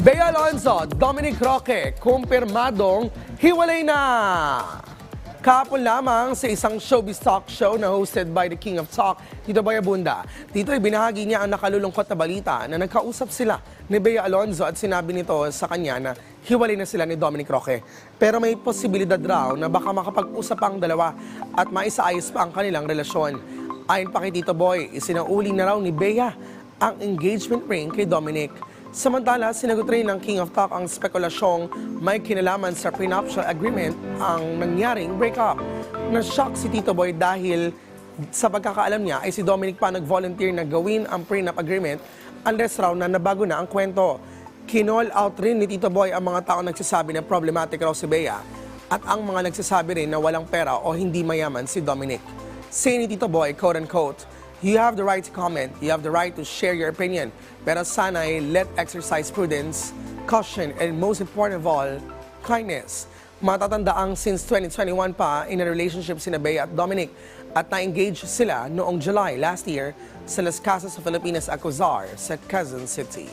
Bea Alonzo, Dominic Roque, kumpirmadong hiwalay na. Kahapon lamang sa isang showbiz talk show na hosted by the King of Talk, Tito Boy Abunda. Dito ay binahagi niya ang nakalulungkot na balita na nagkausap sila ni Bea Alonzo at sinabi nito sa kanya na hiwalay na sila ni Dominic Roque. Pero may posibilidad raw na baka makapag-usap ang dalawa at maisaayos pa ang kanilang relasyon. Ayon pa kay Tito Boy, isinauli na raw ni Bea ang engagement ring kay Dominic. Samantala, sinagot rin ng King of Talk ang spekulasyong may kinalaman sa prenuptial agreement ang nangyaring breakup. Na-shock si Tito Boy dahil sa pagkakaalam niya ay si Dominic pa nag-volunteer na gawin ang prenup agreement unless raw na nabago na ang kwento. Kinall out rin ni Tito Boy ang mga tao nagsasabi na problematic raw si Bea at ang mga nagsasabi rin na walang pera o hindi mayaman si Dominic. Say ni Tito Boy, quote-unquote, "You have the right to comment, you have the right to share your opinion, pero sana'y let exercise prudence, caution, and most important of all, kindness." Matatandaang since 2021 pa in a relationship sina Bea at Dominic at na-engage sila noong July last year sa Las Casas sa Filipinas, Alcazar sa Quezon City.